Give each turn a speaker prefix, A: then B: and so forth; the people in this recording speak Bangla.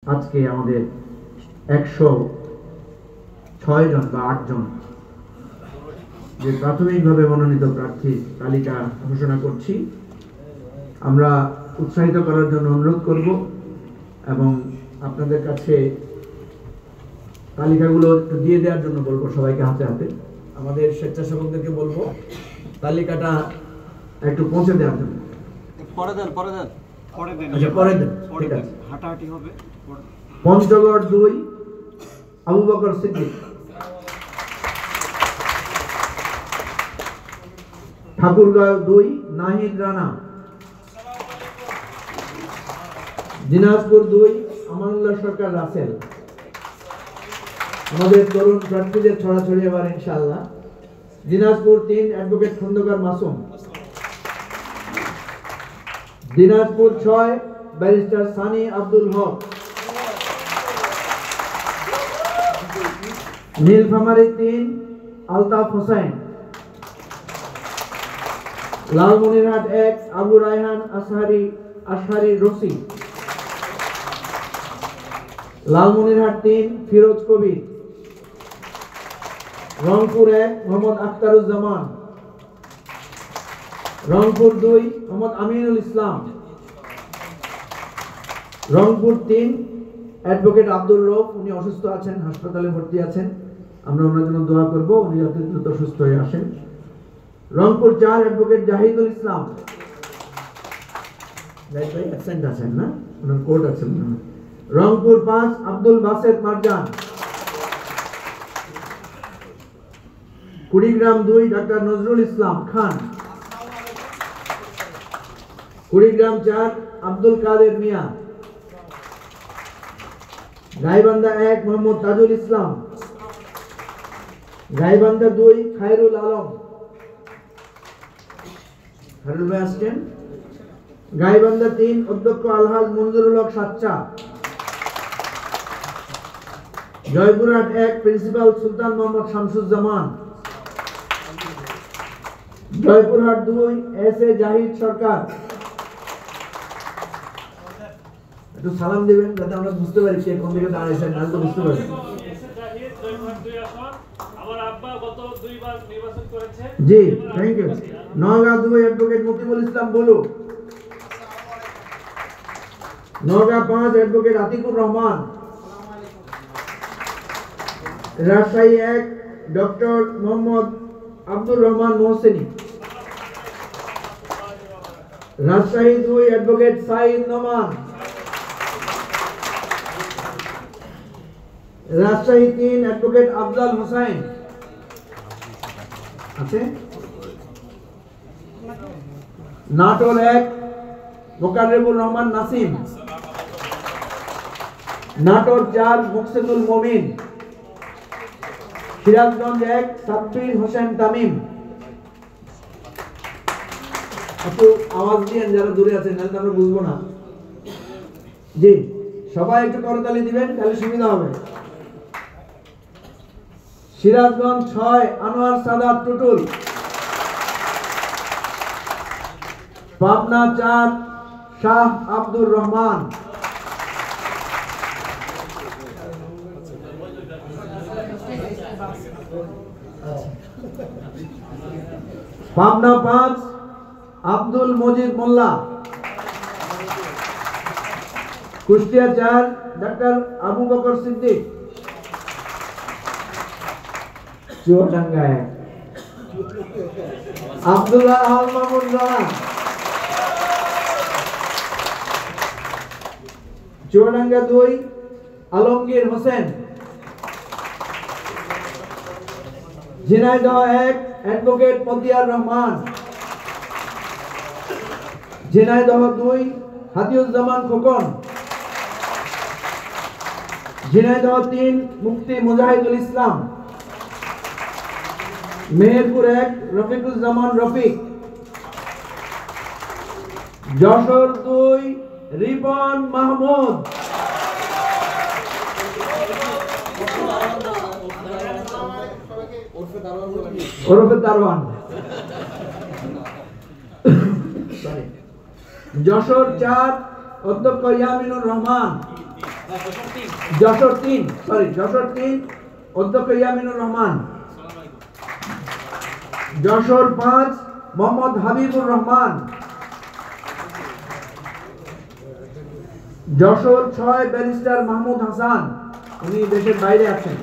A: আজকে আমাদের 106 জন বা 8 জন যে প্রাথমিকভাবে মনোনীত প্রার্থী তালিকা ঘোষণা করছি। আমরা উৎসাহিত করার জন্য অনুরোধ করব এবং আপনাদের কাছে তালিকাগুলো একটু দিয়ে দেওয়ার জন্য বলবো সবাইকে হাতে হাতে। আমাদের স্বেচ্ছাসেবকদেরকে বলবো তালিকাটা একটু পৌঁছে দেওয়ার জন্য।
B: পরে দেন
A: আচ্ছা পরে দেন, ঠিক আছে।
B: হাঁটাহাঁটি হবে।
A: পঞ্চগড় 2 আবু বকর সিদ্দিক, ঠাকুরগাঁও 2 নাহিদ রানা, দিনাজপুর 2 আমানুল্লাহ সরকার রাসেল। আমাদের তরুণ প্রার্থীদের ছড়াছড়ি এবার ইনশাআল্লাহ। দিনাজপুর 3 অ্যাডভোকেট খন্দকার মাসুম, দিনাজপুর 6 ব্যারিস্টার সানি আব্দুল হক, নীলফামারী 3 আলতাফ হোসেন, লালমনিরহাট 1 আবু রায়হান আশহারি রশি, লালমনিরহাট 3 ফিরোজ কবির, রংপুর 1 মোহাম্মদ আখতারুজ্জামান, রংপুর 2 মোহাম্মদ আমিনুল ইসলাম, রংপুর 3 অ্যাডভোকেট আব্দুর রউফ, উনি অসুস্থ আছেন, হাসপাতালে ভর্তি আছেন, আমরা ওনার জন্য দোয়া করব উনি যাতে দ্রুত সুস্থ হয়ে আসেন। রংপুর 4 অ্যাডভোকেট জাহিদুল ইসলাম, অ্যাবসেন্ট আছেন না, ওনার কোর্ট আছে মনে হয়। রংপুর 5 আব্দুল বাসেত মারজান, কুড়িগ্রাম 2 ডাক্তার নজরুল ইসলাম খান, কুড়িগ্রাম 4 আব্দুল কাদের মিয়া, গাইবান্ধা 1 মোহাম্মদ তাজুল ইসলাম, গাইবান্ধা 2 খায়রুল আলম, খায়রুল ভাই আসছেন। গাইবান্ধা 3 অধ্যক্ষ আলহাজ মঞ্জুরুল হক সাচ্চা, Joypurhat 1 principal Sultan Mohammad Shamsuzzaman, Joypurhat 2 S A Jahid Sarkar. একটু সালাম দিবেন যাতে আমরা বুঝতে পারি কে কোন দিকে দাঁড়িয়েছেন, না তো বুঝতে পারি। জি thank you. Naogaon 2 advocate Motiul Islam Bolu, Naogaon 5 advocate Atikur Rahman, Rajshahi 1 doctor Mohammad Abdur Rahman Mohseni, Rajshahi 2 advocate Saeed Noman, Rajshahi 3 advocate Afzal Hossain আছে, নাটোর 1 মোকাররেবুর রহমান নাসিম, নাটোর 4 মুকসিদুল মমিন, সিরাজগঞ্জ 1 সাব্বির হোসেন তামিম। একটু আওয়াজ দিয়েন যারা দূরে আছেন, নাহলে আমরা বুঝবো না। জি সবাই একটু করতালি দিবেন তাহলে সুবিধা হবে। সিরাজগঞ্জ 6 আনোয়ার সাদাত টুটুল, পাবনা 4 শাহ আব্দুর রহমান, পাবনা 5 আব্দুল মজিদ মোল্লা, কুষ্টিয়া 4 ডাক্তার আবু বকর সিদ্দিক, চুয়াডাঙ্গা 1 আব্দুল্লাহ আল মামুন রানা, চুয়াডাঙ্গা 2 আলমগীর হোসেন, ঝিনাইদহ 1 অ্যাডভোকেট মতিয়ার রহমান, ঝিনাইদহ 2 হাদিউজ্জামান খোকন, ঝিনাইদহ 3 মুফতি মুজাহিদুল ইসলাম, মেহেরপুর 1 রফিকুজ্জামান রফিক, যশোর 2 রিপন মাহমুদ, ওরফে দারওয়ান, যশোর 4 অধ্যক্ষ ইয়ামিনুর রহমান, যশোর 3 অধ্যক্ষ ইয়ামিনুর রহমান। যশোর 5 মোহাম্মদ হাবিবুর রহমান। যশোর 6 ব্যারিস্টার মাহমুদ হাসান, উনি দেশের বাইরে আছেন।